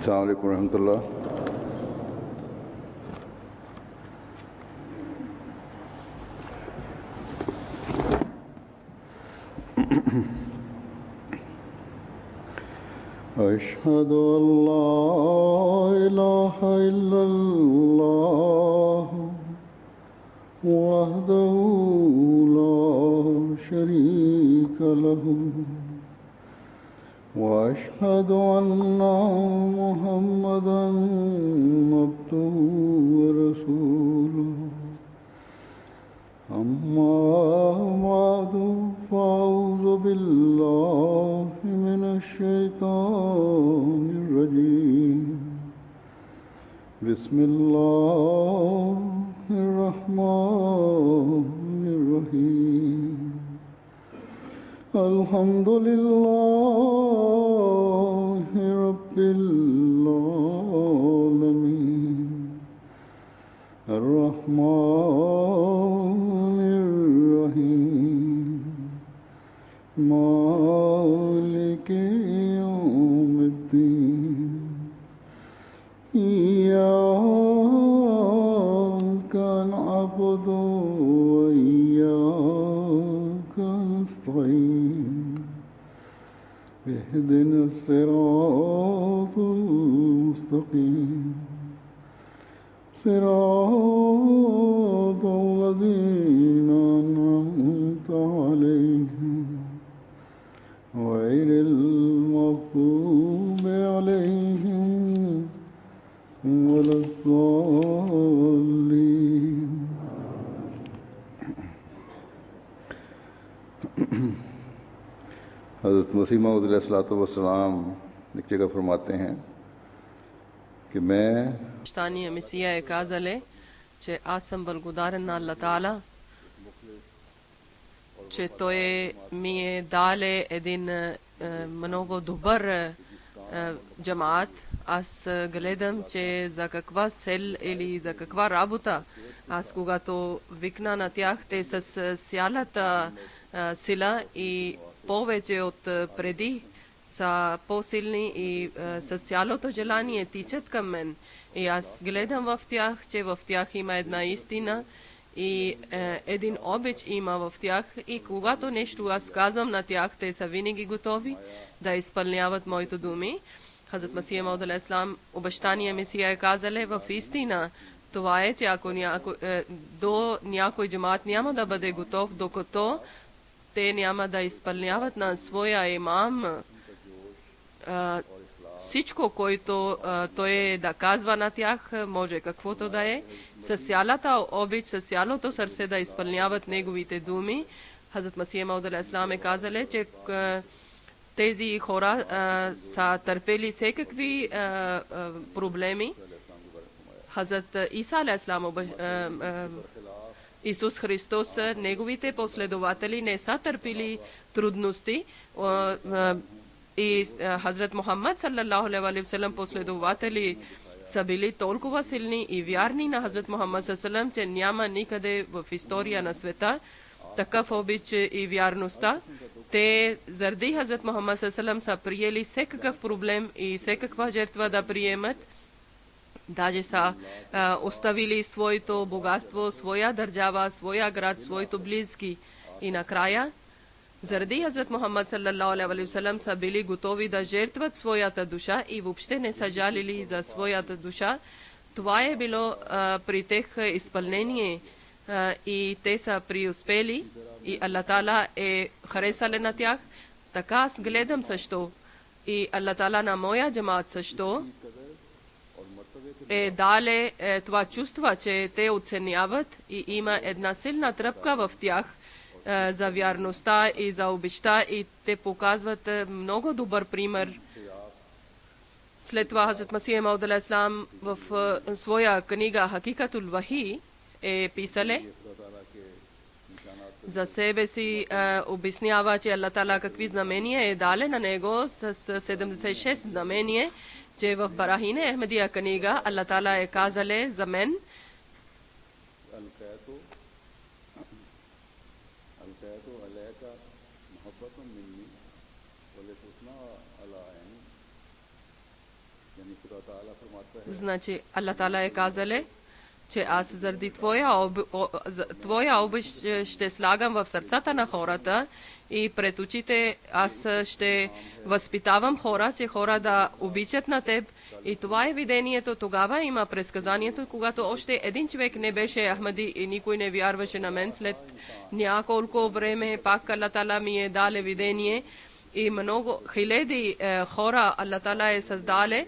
अस्सलाम वालेकुम रहमतुल्लाह। अशहदु अल्ला इलाहा इल्लल्लाह वहदहु ला शरीका लहु وأشهد أن محمدا عبده ورسوله أما بعد فأعوذ بالله من الشيطان الرجيم بسم الله الرحمن الرحيم الحمد لله رب العالمين الرحمن الرحيم مالك يوم الدين إياك نعبد وإياك نستعين اهدنا الصراط المستقيم صراط الذين أنعمت عليهم غير المغضوب عليهم ولا الضالين हज़रत मसीह मऊद अलैहिस्सलाम एक जगह फरमाते हैं कि मैं Stanje Mesija je kazale, че аз съм благодарен на Аллах Таала, че Той ми е даде един много добър джамаат. Аз гледам, че за каква цел или за каква работа аз когато викна на тях, те с цялата сила и повече от преди са по-силни и с цялото желание тичат към мен. И аз гледам в тях, че в тях има една истина и един обич има в тях. И когато нещо аз казвам на тях, те са винаги готови да изпълняват моите думи. Хазрат Масия Мауд алейхиссалам, обещание Месия е казале в истина. Това е, че ако до някой джамаат няма да бъде готов, докато те няма да изпълняват на своя имам всичко, което той да казва на тях, може каквото да е, с цялата обич, с цялото сърце да изпълняват неговите думи. Хазрат Масия Мауд алейхиссалам е казале, че тези хора са търпели всекакви проблеми. Хазрат Иса алейхиссалам, Исус Христос, неговите последователи не са търпили трудности. И Хазрат Мухаммад саллаллаху алейхи ва саллям последователи са били толкова силни и вярни на Хазрат Мухаммад саллаллаху, че няма никъде в история на света такъв обич и вярността. Те заради Хазрат Мухаммад саллаллаху са приели всекакъв проблем и всекаква жертва да приемат. Даже са оставили своето богатство, своя държава, своя град, своето близки. И накрая, заради Хазрат Мухаммад саллаллаху алейхи ва саллям са били готови да жертват своята душа и въобще не са жалили за своята душа. Това е било при тех изпълнение и те са преуспели и Аллах Таала е харесал на тях. Така аз гледам също и Аллах Таала на моя джамаат също е дале това чувство, че те оценяват и има една силна тръпка в тях за вярността и за обичта и те показват много добър пример. След това Хазрат Масия Мауд алейхиссалам в своя книга Хакикатул Вахи е писале за себе си, обяснява, че Аллах Таала какви знамения е дале на него с 76 знамения, че в Барахине Ахмедия книга Аллах Таала е казале за мен, Значи, Аллах Таала е казале, че аз заради твоя обич ще слагам в сърцата на хората и пред очите аз ще възпитавам хора, че хора да обичат на теб. И това е видението. Тогава има предсказанието, когато още един човек не беше Ахмади и никой не вярваше на мен. След няколко време пак Аллах Таала ми е дале видение и много хиляди хора Аллах Таала е създале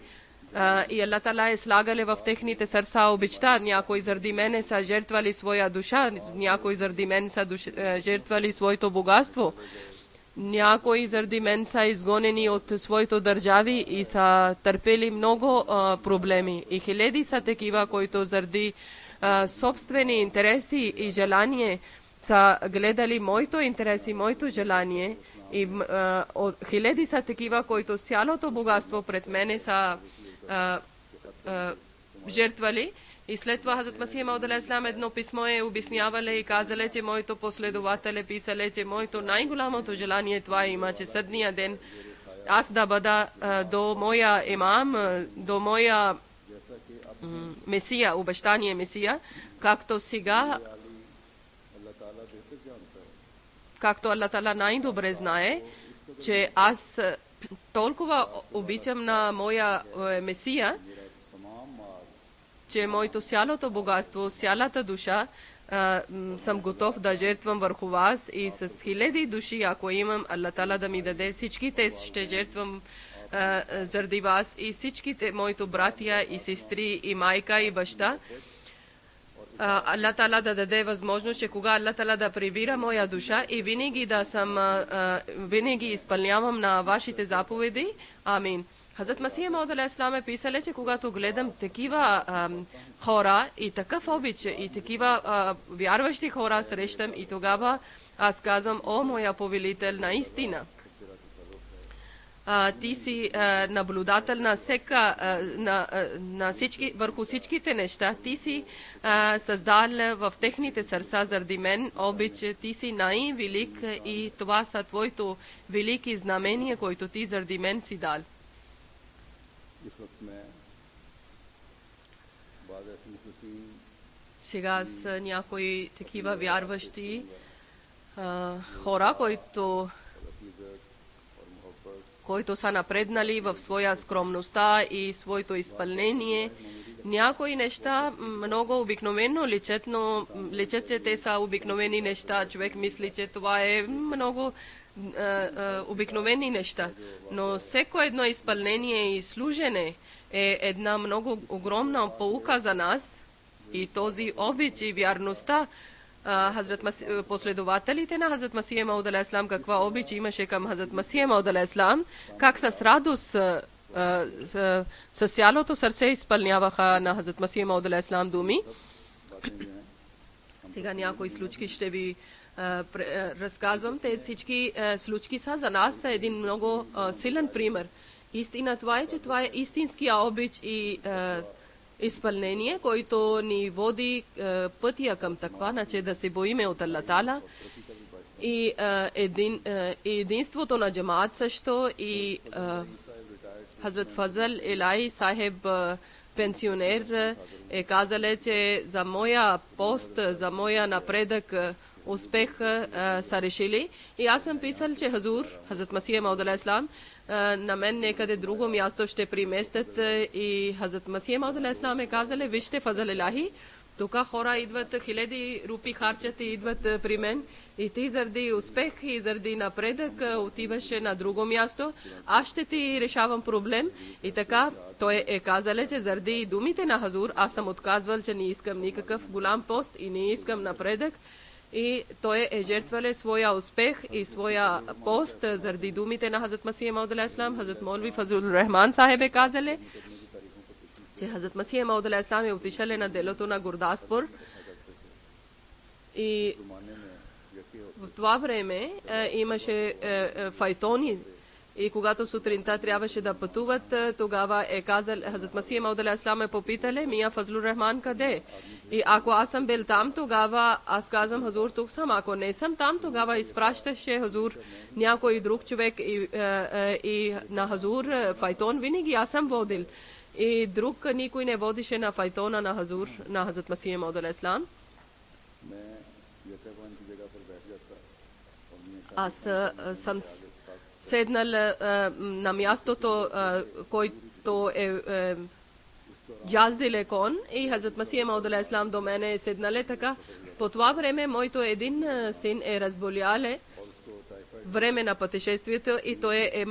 и Аллах Таала е слагале в техните сърца обичта. Някои заради мене са жертвали своя душа, някои заради мен са жертвали своето богатство, някои заради мен са изгонени от своите държави и са търпели много проблеми. И хиляди са такива, които заради собствени интереси и желание са гледали моето интерес и моето желание. И хиляди са такива, които цялото богатство пред мене са жертвали. И след това Хазрат Масих Мауд алейхиссалам едно писмо е обяснявале и казале, че моето последовател е писале, че моето най-голямото желание това има, че съдния ден аз да бъда до моя имам, до моя Месия, обещание Месия, както сега, както Аллах Таала най-добре знае, че аз толкова обичам на моя Месия, че моето цялото богатство, цялата душа съм готов да жертвам върху вас и с хиляди души, ако имам Аллах Таала да ми даде, всичките ще жертвам заради вас и всичките моите братия и сестри и майка и баща. Аллах Таала да даде възможност, че кога Аллах Таала да прибира моя душа и винаги да съм, винаги изпълнявам на вашите заповеди. Амин. Хазрат Масих Мауд алейхиссалам е писале, че когато гледам такива хора и такъв обич и такива вярващи хора срещам и тогава аз казвам, о моя повелител, наистина ти си наблюдател на всека, на всички, върху всичките неща. Ти си създал в техните сърца заради мен обич. Ти си най-велик и това са твоето велики знамения, които ти заради мен си дал. Сега с някои такива вярващи хора, които са напреднали в своя скромността и своето изпълнение. Някои неща много обикновено личат, но личат, че те са обикновени неща. Човек мисли, че това е много обикновени неща. Но всеко едно изпълнение и служене е една много огромна поука за нас и този обич и вярността. Последователите на Хазрат Масих Мауд алейхиссалам каква обич имаше към Хазрат Масих Мауд алейхиссалам, как с радост с цялото сърце изпълняваха на Хазрат Масих Мауд алейхиссалам думи. Сега някои случки ще ви разказвам. Те всички случки са за нас един много силен пример. Истина това е, че това е истинския обич и изпълнение, който ни води пътя към таква, значи да се боиме от Аллах Таала и единството на джамаат също и Хазрат Фазъл Илаhi Сахиб пенсионер е казале, че за моя пост, за моя напредък, успех са решили. И аз съм писал, че Хазрат Масих Мауд алейхиссалам на мен некъде друго място ще приместят и Хазрат Масих Мауд алейхиссалам е казале, вижте Фазъл Илаhi, тук хора идват, хиляди рупи харчат и идват при мен и ти заради успех и заради напредък отиваш на друго място, аз ще ти решавам проблем. И така той е казале, че заради думите на Хазур аз съм отказвал, че не искам никакъв голям пост и не искам напредък. И той е жертвале своя успех и своя пост заради думите на Хазрат Масих Мауд алейхиссалам. Хазрат Молви Фазлур Рахман Сахиб е казале, че Хазрат Масих Мауд алейхиссалам е отишале на делото на Гурдаспур и в това време имаше файтони и когато сутринта трябваше да пътуват, тогава е казал, Хазрат Масих Мауд алейхиссалам е попитале, Мия Фазлур Рахман къде? И ако аз съм бил там, тогава аз казвам, Хазур, тук съм. Ако не съм там, тогава изпращаше Хазур някой друг човек и на Хазур файтон винаги аз съм водил. и друг никой не водише на файтона на Хазур, на Хазрат Масих Мауд алейхи салам. Аз съм седнал на мястото, който е джаздиле кон и Хазрат Масих Мауд алейхи салам до мене е седнале така. По това време моето един син е разболяле време на пътешествието и той е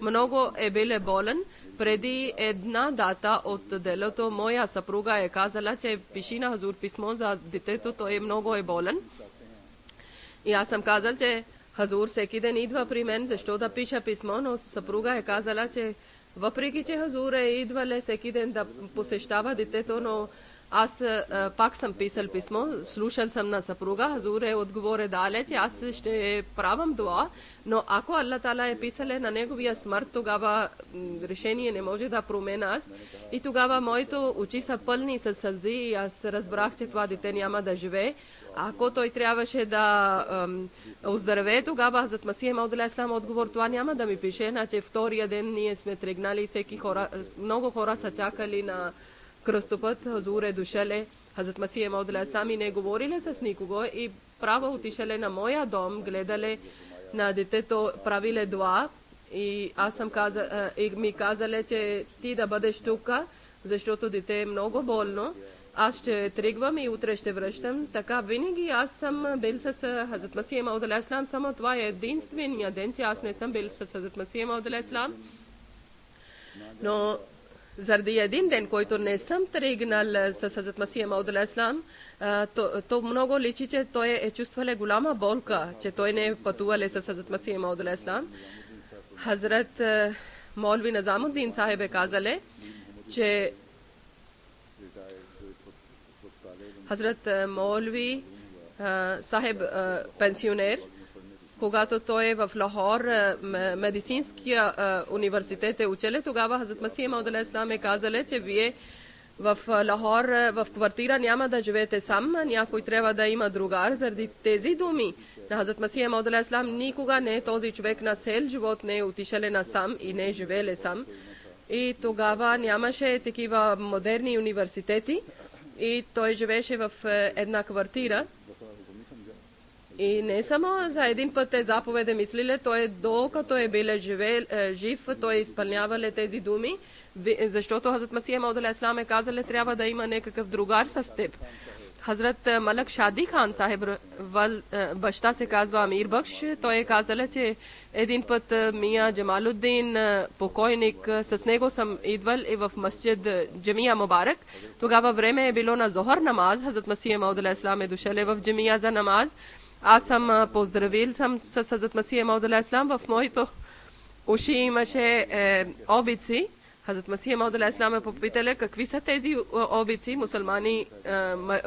много е биле болен. Преди една дата от делото, моя съпруга е казала, че пиши на Хазур писмо за детето, той много е болен. И аз съм казал, че Хазур всеки ден идва при мен, защо да пиша писмо, но съпруга е казала, че въпреки, че Хазур е идвале всеки ден да посещава детето, но аз пак съм писал писмо, слушал съм на съпруга, Хазур е отговоре далеч, аз ще правам дуа, но ако Аллах Таала е писале на неговия смърт, тогава решение не може да променя аз. И тогава моите очи са пълни с сълзи и аз разбрах, че това дете няма да живее. Ако той трябваше да оздравее, тогава Хазрат Масих Мауд алейхи салам отговор, това няма да ми пише, значи втория ден ние сме тръгнали, много хора са чакали на кръстопът, Хазур е дошеле, Хазрат Масих Мауд алейхи салам и не говориле с никого и право отишеле на моя дом, гледале на детето, правиле дуа и аз съм и ми казале, че ти да бъдеш тук, защото дете е много болно. Аз ще тръгвам и утре ще връщам. Така винаги аз съм бил с Хазрат Масих Мауд алейхи салам, само това е единствения ден, че аз не съм бил с Хазрат Масих Мауд алейхи салам. Но заради един ден, който не съм тръгнал с Хазрат Масих Мауд алейхи салам, то много личи, че той е чувствал голяма болка, че той не е пътувал с Хазрат Масих Мауд алейхи салам. Хазрат Молви Назамуддин Сахиб е казале, че Хазрат Молви Сахиб пенсионер, когато той е в Лахор, медицинския университет е учеле, тогава Хазрат Масих Мауд алейхи салам е казале, че вие в Лахор в квартира няма да живеете сам, някой трябва да има другар. Заради тези думи на Хазрат Масих Мауд алейхи салам никога не е този човек на цел живот не е отишеле насам и не е живееле сам. И тогава нямаше такива модерни университети и той живееше в една квартира. И не само за един път те заповеди мислиле, той докато е бил жив, той изпълнявале тези думи, защото Хазрат Масих Мауд алейхи салам е казале, трябва да има някакъв другар с теб. Хазрат Малак Шади Хан Сахиб, баща се казва Амир Бакш, той е казале, че един път Мия Джамалуддин, покойник, с него съм идвал и в масджид Джамия Мубарак. Тогава време е било на Зохар намаз, Хазрат Масих Мауд алейхи салам е дошел в Джамия за намаз. Аз съм поздравил съм с Хазрат Масих Мауд алейхи салам, в моето уши имаше обици. Хазрат Масих Мауд алейхи салам е попитали какви са тези обици,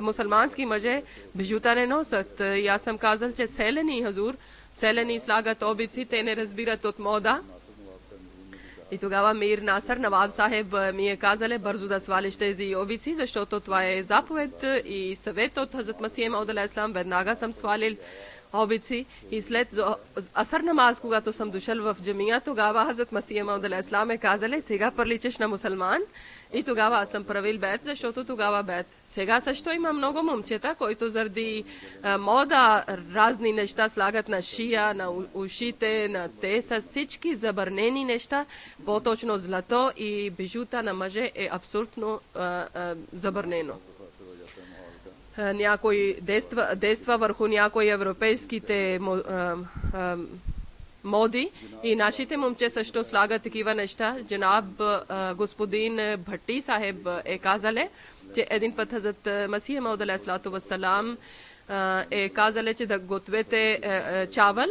мусулмански мъже бижута не носят. И аз съм казал, че селени Хазур, селени слагат обици, те не разбират от мода. И тогава Мир Насър Наваб Сахиб ми е казале бързо да свалиш тези обици, защото това е заповед и съвет от Хазрат Масих Мауд алейхи салам. Веднага съм свалил обици и след асър намаз, когато съм дошъл в джамия, тогава Хазрат Масих Мауд алейхи салам е казале, сега приличаш на мусулман. И тогава аз съм правил бед, защото тогава бед. Сега също има много момчета, които заради мода разни неща слагат на шия, на ушите, на те са всички забранени неща, по-точно злато и бижута на мъже е абсолютно забранено. Някой действа върху някои европейските моди и нашите момче също слагат такива неща. Джанаб господин Бхатти Сахиб е казале, че един път Хазрат Масих Мауд алейхи салату вассалам е казале, че да гответе чавал,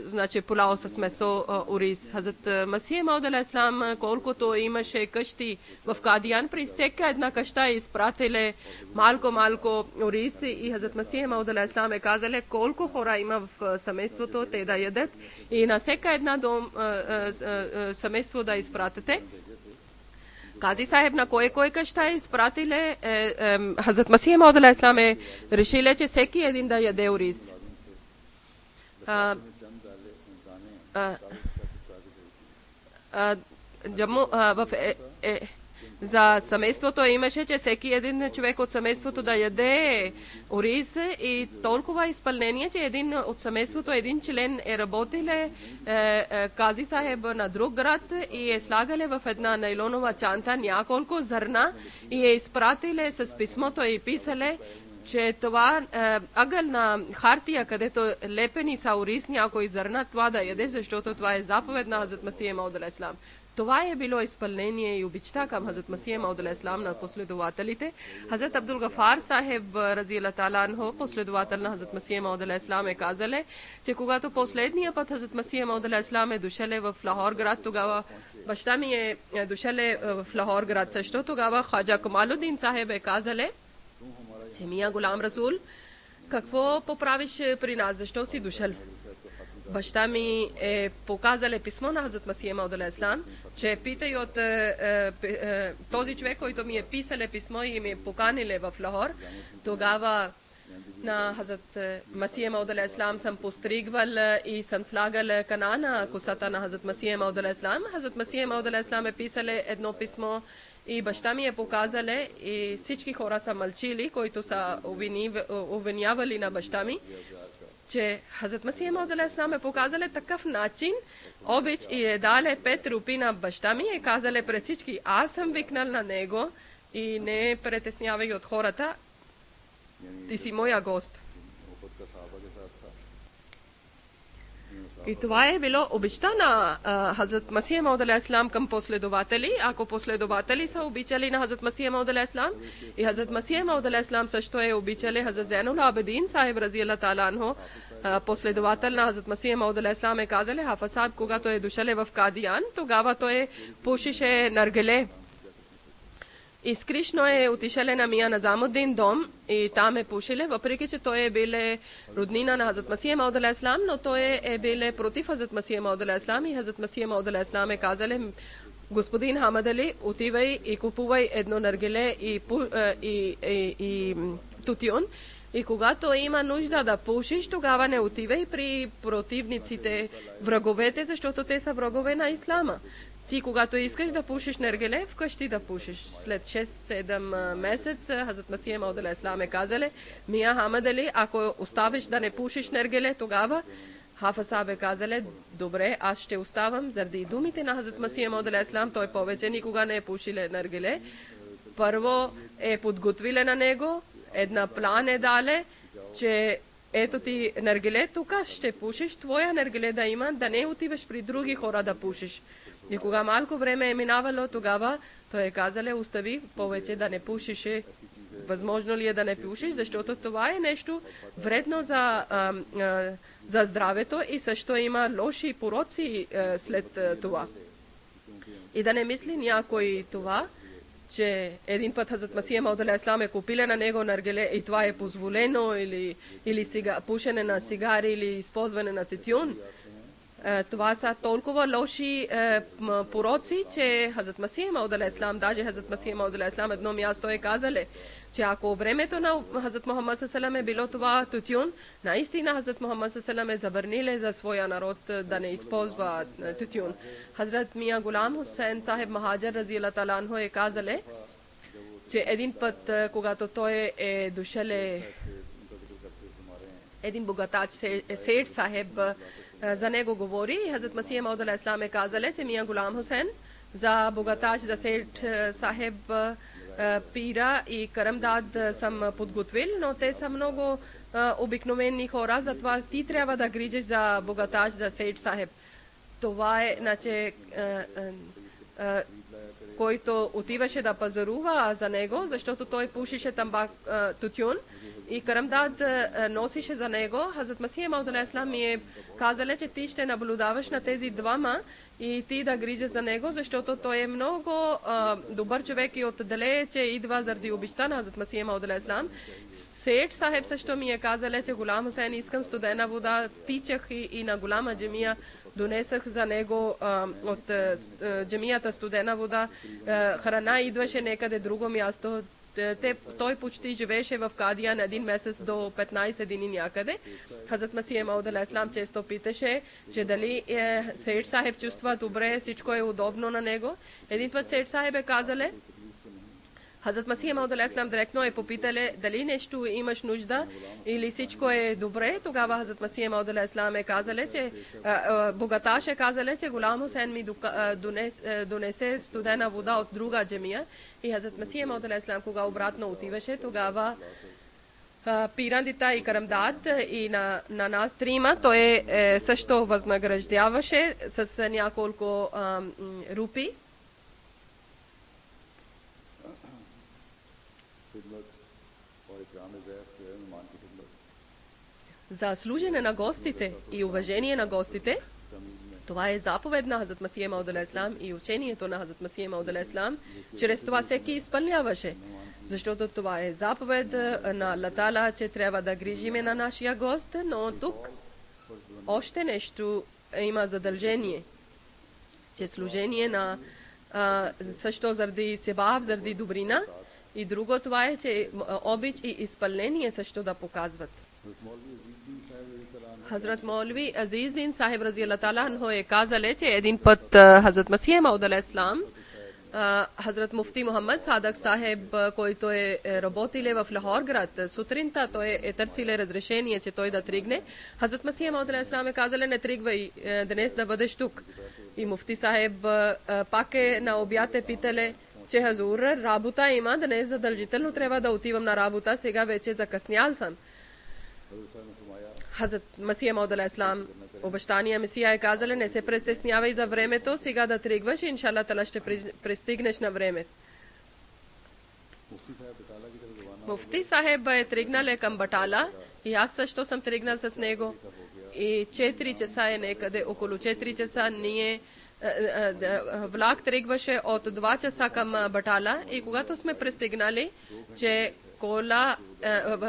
значи пулао с месо ориз. Хазрат Масих Мауд алейхи салам, колкото имаше къщи в Кадиян, при всяка една къща изпратиле малко ориз и Хазрат Масих Мауд алейхи салам е казале колко хора има в семейството, те да ядат и на всяка една дом семейство да изпратите. Кази Сахиб на кой къща изпратиле, Хазрат Масих Мауд алейхи салам е решиле, че всеки един да яде ориз. за семейството имаше, че всеки един човек от семейството да яде ориз и толкова изпълнение, че един от семейството, един член е работил Кази Сахеб на друг град и е слагали в една нейлонова чанта няколко зърна и е изпратили с писмото и писали, че това ъгъл на хартия, където лепени са ориз някои зърна, това да яде, защото това е заповед на Хазрат Масия Мауд алейхиссалам. Това е било изпълнение и обичта към Хазрат Масия Мауд алейхиссалам на последователите. Хазрат Абдул Гафар Сахеб разияллаху таала анху, последовател на Хазрат Масия Мауд алейхиссалам, е казали, че когато последния път Хазрат Масия Мауд алейхиссалам е дошъл в Лахор град, тогава баща ми е дошъл в Лахор град също, тогава Хаджа Камалудин Сахеб е казали, че Мия Гулам Расул, какво поправиш при нас, защо си дошъл? Баща ми е показал писмо на Хазрат Масия Мауд алейхиссалам, че питай от този човек, който ми е писал писмо и ми е поканил в Лахор. Тогава на Хазрат Масия Мауд алейхиссалам съм постригвал и съм слагал кана на косата на Хазрат Масия Мауд алейхиссалам. Хазрат Масия Мауд алейхиссалам е писал едно писмо и баща ми е показал и всички хора са мълчили, които са обвинявали на баща ми, че Хазрат Масия Мауд алейхиссалам е показал такъв начин, обич и е дале 5 рупи на баща ми и е казал пред всички, аз съм викнал на него и не притеснявай от хората, ти си моя гост. И това е било обичта на Хазрат Масия Мауд алейхиссалам към последователи. Ако последователи са обичали на Хазрат Масия Мауд алейхиссалам, и Хазрат Масия Мауд алейхиссалам също е обичали Хазрат Зейнул Абидин Сахиб разияллаху таала анху, последовател на Хазрат Масия Мауд алейхиссалам, е казали, Хафаз Сахиб, когато е дошъл в Кадиян, тогава той пушише наргиле. И скришно е отишъл на Мия Назамуддин дом и там е пушиле, въпреки че той е бил роднина на Хазрат Масия Мауд алейхиссалам, но той е бил против Хазрат Масия Мауд алейхиссалам и Хазрат Масия Мауд алейхиссалам е казали, господин Хамад Али, отивай и купувай едно наргиле и тутюн. И когато има нужда да пушиш, тогава не отивай при противниците, враговете, защото те са врагове на ислама. Ти, когато искаш да пушиш наргиле, вкъщи да пушиш. След 6-7 месеца Хазрат Масия Мауд алейхиссалам е казали, Мия Хамад Али, ако оставиш да не пушиш наргиле, тогава Хафаз Сахиб е казали, добре, аз ще оставам заради думите на Хазрат Масия Мауд алейхиссалам, той повече никога не е пушил наргиле. Първо е подготвиле на него, една план е дале, че ето ти наргиле, тук ще пушиш, твоя наргиле да има, да не отиваш при други хора да пушиш. И кога малко време е минавало, тогава той е казал, остави повече да не пушиш. Възможно ли е да не пушиш, защото това е нещо вредно за здравето и също има лоши пороци след това. И да не мисли някой това, че един път Хазрат Масия Мауд алейхиссалам е купил на него наргиле и това е позволено или пушене на цигари или използване на тютюн. Това са толкова лоши пороци, че Хазрат Масия Мауд алейхиссалам, даже Хазрат Масия Мауд алейхиссалам едно място е казали, че ако времето на Хазрат Мухаммад салалалаху е било това тютюн, наистина Хазрат Мухаммад салалалаху е забранил за своя народ да не използва тютюн. Хазрат Мия Гулам Хусейн Сахиб Махаджар разияллаху таала анху е казали, че един път, когато той е дошъл един богатач, Сейд Сахиб, за него говори и Хазрат Масия Мауд алейхиссалам е казали, че Мия Гулам Хусейн за богатач, за Сейд Сахиб пира и карамдад съм подготвил, но те са много обикновени хора, затова ти трябва да грижиш за богатач, за Сейд Сахиб. Това е, значи, който отиваше да пазарува за него, защото той пушише тютюн и карамдад носише за него. Хазрат Масия Мауд алейхиссалам ми е казали, че ти ще наблюдаваш на тези двама и ти да грижиш за него, защото той е много добър човек и отдалече идва заради обичта на Хазрат Масия Мауд алейхиссалам. Сейд Сахиб също ми е казали, че Гулам Хусейн, искам студена вода, тичах и на голяма джамия донесах за него от джамията студена вода. Храна идваше некъде друго място. той почти живееше в Кадиян 1 месец до 15 дни някъде. Хазрат Масих Мауд алейхиссалам често питаше, че дали Сейд Сахиб чувства добре, всичко е удобно на него. Един път Сейд Сахиб е казале, Хазрат Масих Мауд алейхиссалам директно е попитале дали нещо имаш нужда или всичко е добре. Тогава Хазрат Масих Мауд алейхиссалам е казале, че богаташ е казале, че голям Хусейн ми донесе студена вода от друга джамия. И Хазрат Масих Мауд алейхиссалам, кога обратно отиваше, тогава пирандита и карамдат и на нас трима той също възнаграждаваше с няколко рупи. За служене на гостите и уважение на гостите. Това е заповед на Хазрат Масих Мауд алейхиссалам и учението на Хазрат Масих Мауд алейхиссалам. Чрез това всеки изпълняваше. Защото това е заповед на Аллах Таала, че трябва да грижиме на нашия гост, но тук още нещо има задължение. Че служение на също заради себаб, заради добрина. И друго това е, че обич и изпълнение също да показват. Хазрат Маулви Азиздин Сахиб рази Аллах Таала анху е казале, че един път Хазрат Масих Мауд алейхиссалам, Хазрат Муфти Мухаммад Садък Сахиб, който е работиле в Лахор град, сутринта той е търсиле разрешение, че той да тръгне. Хазрат Масих Мауд алейхиссалам е казале, не тръгвай днес да бъдеш тук. И Муфти Сахиб пак е на обяд е питале, че Хазур, работа има, днес задължително трябва да отивам на работа, сега вече закъснял съм. Хазрат Масих Мауд алейхиссалам, обещания Месия е казали, не се притеснявай за времето, сега да тръгваш и иншаллах Таала ще пристигнеш на време. Муфти Сахиб е тръгнал към Батала и аз също съм тръгнал с него. И 4 часа е некъде, около 4 часа ние влак тръгваше от 2 часа към Батала и когато сме пристигнали, че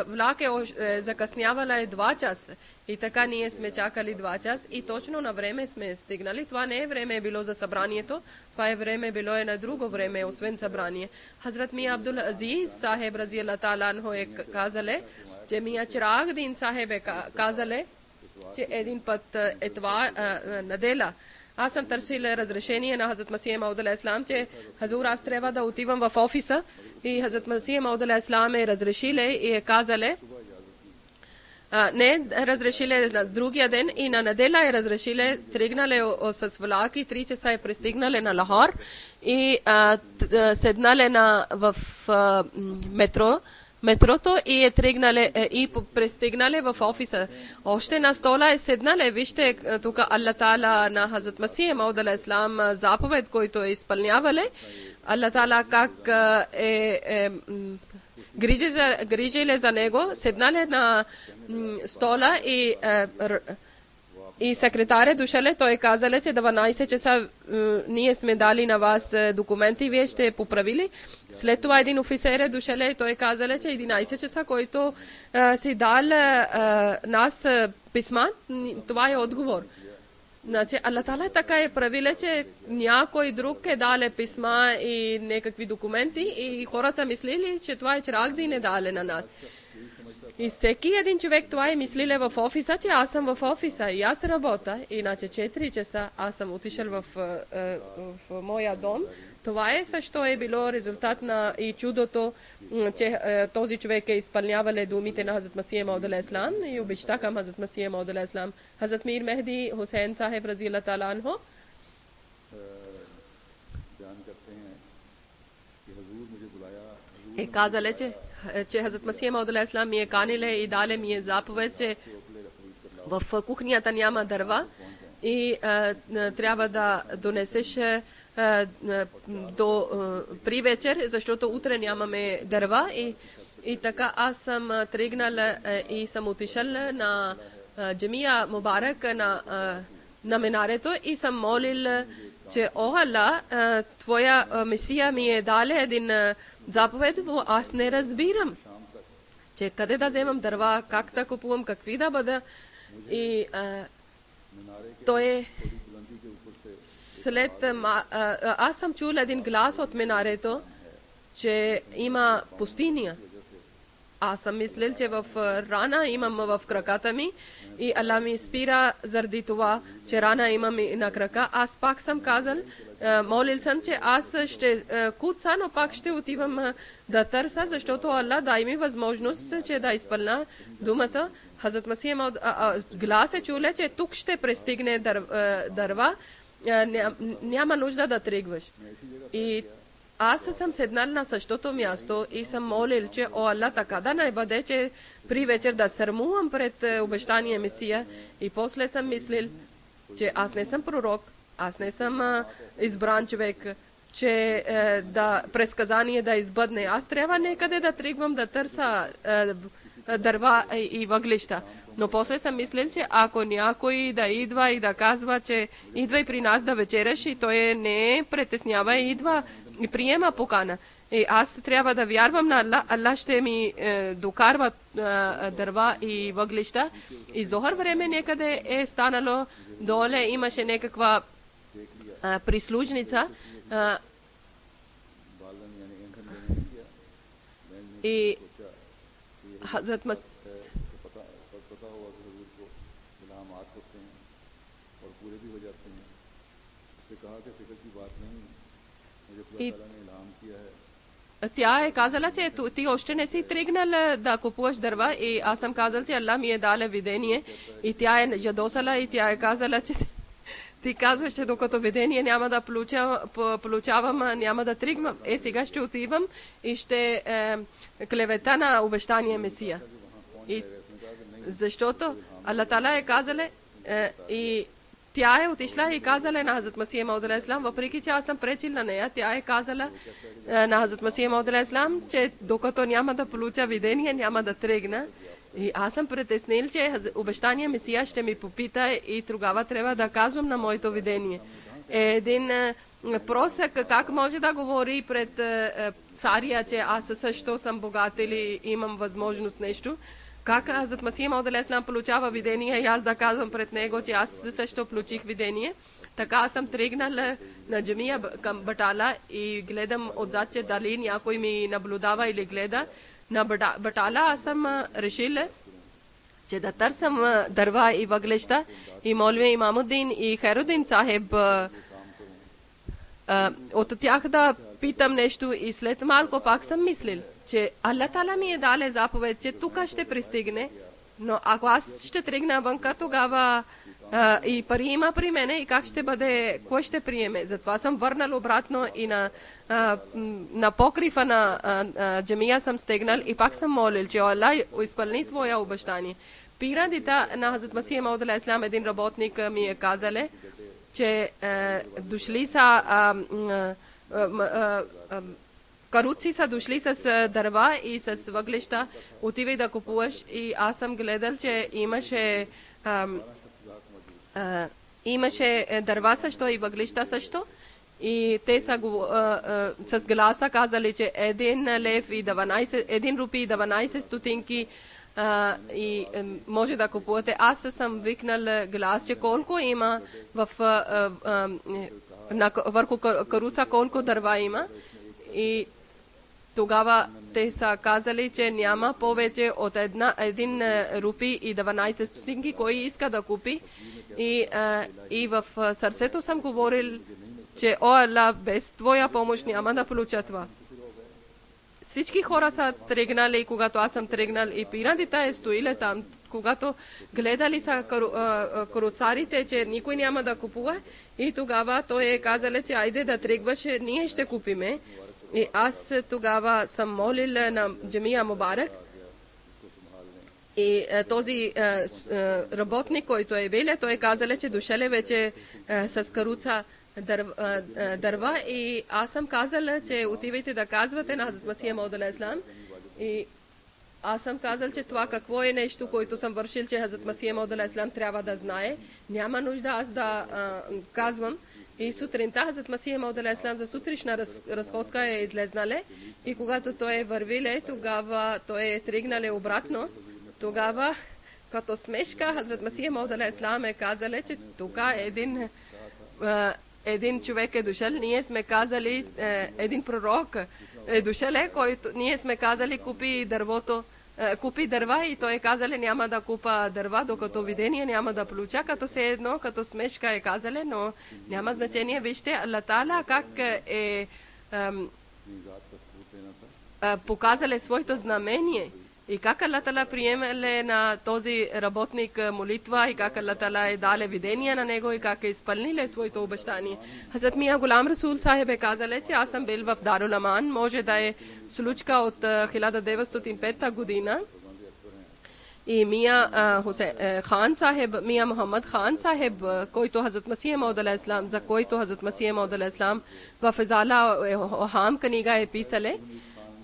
влак е закъснявала 2 часа. И така ние сме чакали 2 часа и точно на време сме стигнали. Това не е време било за събранието, това е време било на друго време, освен събрание. Хазрат Мия Абдул Азиз Сахиб рази Аллах Таала анху е казале, че Мия Чираг Дин Сахиб е казале, че един път е това неделя. Аз съм търсила разрешение на Хазрат Масих Мауд алейхиссалам, че Хазур, аз трябва да отивам в офиса. И Хазрат Масих Мауд алейхиссалам е разрешиле и е казале, не разрешиле на другия ден и на неделя е разрешиле, тръгнале с влак и 3 часа е пристигнале на Лахор и седнале в метрото и е тръгнале и пристигнале в офиса. Още на стола е седнале. Вижте тук Аллах Таала на Хазрат Масих Мауд алейхиссалам заповед, който е изпълнявале. Аллах Таала как грижили за него, седнале на стола и секретаря дошале, той казале, че 12 часа ние сме дали на вас документи, вие ще поправили. След това един офицер е дошале и той казале, че 11 часа, който си дал нас писма, това е отговор. Значи, Аллах Таала така е правиле, че някой друг е дале писма и някакви документи и хора са мислили, че това е Чираг Дин е дале на нас. И всеки един човек това е мислиле в офиса, че аз съм в офиса и аз работя. Иначе 4 часа аз съм отишъл в моя дом. Това е също е било резултат на и чудото, че този човек е изпълнявал думите на Хазрат Масих Мауд алейхиссалам и обичта към Хазрат Масих Мауд алейхиссалам. Хазрат Мир Мехди Хусейн Сахиб рази Аллах Таала анху е казале, че Хазрат Масих Мауд алейхиссалам ми е каниле и дале ми е заповед, че в кухнята няма дърва и трябва да донесеш при вечер, защото утре нямаме дърва и така аз съм тръгнал и съм отишъл на джамия Мубарак на минарето и съм молил, че о Аллах, твоя Месия ми е дале един заповед, но аз не разбирам, че къде да вземам дърва, как да купувам, какви да бъда. И той след аз съм чул един глас от минарето че има пустиня. Аз съм мислил, че в рана имам в краката ми и Алла ми спира заради това, че рана имам и на крака. Аз пак съм казал, молил съм, че аз ще куца, но пак ще отивам да търся, защото Алла дай ми възможност, че да изпълня думата. Хазрат Масих Мауд глас е чуле, че тук ще пристигне дърва, няма нужда да тръгваш. И аз съм седнал на същото място и съм молил, че о Алла, така да не бъде, че при вечер да сърмувам пред обещания Месия. И после съм мислил, че аз не съм пророк, аз не съм избран човек, че да предсказание да избъдне. Аз трябва некъде да тръгвам да търся дърва и въглища. Но после съм мислил, че ако някой да идва и да казва, че идвай при нас да вечеряш и той не притеснява, идва и приема покана. И аз трябва да вярвам на Алла. Алла ще ми докарва дърва и въглища. И Зохар време некъде е станало доле, имаше някаква прислужница. И Хазрат и тя е казала, че ти още не си тръгнал да купуваш дърва и аз съм казал, че Алла ми е дала видение и тя е ядосала и тя е казала, че ти казваш, че докато видение няма да получавам, няма да тръгвам. Сега ще отивам и ще клевета на обещания Месия. И защото Алла Тала е казала и тя е отишла и казала на Хазрат Масих Мауд алейхи салам, въпреки че аз съм пречил на нея, тя е казала на Хазрат Масих Мауд алейхи салам, че докато няма да получа видение, няма да тръгна. И аз съм притеснил, че обещания Месия ще ми попита и тогава трябва да казвам на моето видение. Един просък, как може да говори пред царя, че аз също съм богат или имам възможност нещо. Как Хазрат Масих Мауд алейхи салам получава видение и аз да казвам пред него, че аз също получих видение. Така съм тръгнал на джамия към Батала и гледам отзад, че дали някой ми наблюдава или гледа. На Батала аз съм решил, че да търсам дърва и въглеща и молви Имамуддин и Хайруддин Сахиб от тях да питам нещо и след малко пак съм мислил, че Алла Тала ми е дала заповед, че тук ще пристигне, но ако аз ще тръгна вънка, тогава и пари има при мене и как ще бъде, кой ще приеме. Затова съм върнал обратно и на покрива на джамия съм стегнал и пак съм молил, че Алла изпълни твоя обещание. Пирадита на Хазрат Масих Мауд алейхи салам, един работник ми е казал, че дошли са каруци са дошли с дърва и с въглища, отивай да купуваш и аз съм гледал, че имаше дърва също и въглища също и те са с гласа казали, че 1 рупи и 12 стотинки и може да купувате. Аз съм викнал глас, че колко има върху каруца, колко дърва има и тогава те са казали, че няма повече от 1 рупи и 12 стотинки, кой иска да купи. И в сърцето съм говорил, че о Алла, без твоя помощ няма да получа това. Всички хора са тръгнали, когато аз съм тръгнал и пирадите е стоили там, когато гледали са каруцарите, че никой няма да купува и тогава той е казал, че айде да тръгваш, ние ще купиме. И аз тогава съм молил на джамия Мубарак и този работник, който е бил, той казал, че дошъл вече с каруца дърва и аз съм казал, че отивайте да казвате на Хазрат Масих Мауд алейхи салам и аз съм казал, че това какво е нещо, което съм вършил, че Хазрат Масих Мауд алейхи салам трябва да знае. Няма нужда аз да казвам. И сутринта Хазрат Масих Мауд алейхи салам за сутришна разходка е излезнале и когато той е вървиле, тогава той е тръгнале обратно. Тогава като смешка Хазрат Масих Мауд алейхи салам е казале, че тук един човек е дошъл, ние сме казали един пророк е дошъл, който ние сме казали купи дървото, купи дърва и той е казали няма да купа дърва, докато видение няма да получа, като се едно, като смешка е казали, но няма значение. Вижте, Аллах Таала как е показали своето знамение и как Аллах Таала приемали на този работник молитва и как Аллах Таала е дали видение на него и как е изпълнили своето обещание. Хазрат Мия Гулам Расул Сахиб е казали, че аз съм бил в Дарул Аман, може да е случка от 1905 година. И Мия Хан Сахиб, Мия Мухаммад Хан Сахиб, който Хазрат Масих Мауд алейхи салам, за който Хазрат Масих Мауд алейхи салам в Изала Хам книга е писали,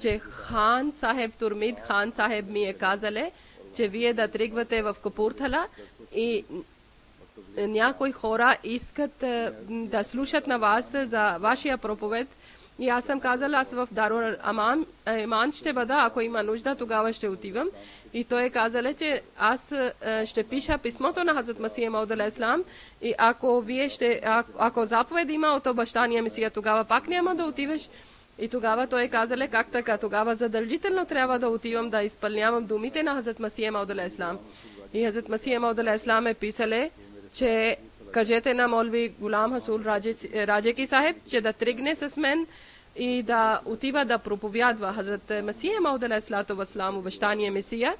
че Хан Сахиб, Турмид Хан Сахиб ми е казали, че вие да тръгвате в Капуртhala и някои хора искат да слушат на вас за вашия проповед. И аз съм казала, аз в Дарул Аман ще бъда, ако има нужда, тогава ще отивам. И той е казал, че аз ще пиша писмото на Хазрат Масих Мауд алейхи салам и ако заповед има от обещания Месия, тогава пак няма да отиваш. И тогава той е казал, как така, тогава задължително трябва да отивам да изпълнявам думите на Хазрат Масих Мауд алейхи салам. И Хазрат Масих Мауд алейхи салам е писали, че кажете на Молви Гулам Расул Раджеки Сахиб, че да тръгне с мен и да отива да проповядва. Хазрат Масих Мауд алейхи салам, обещание Месия,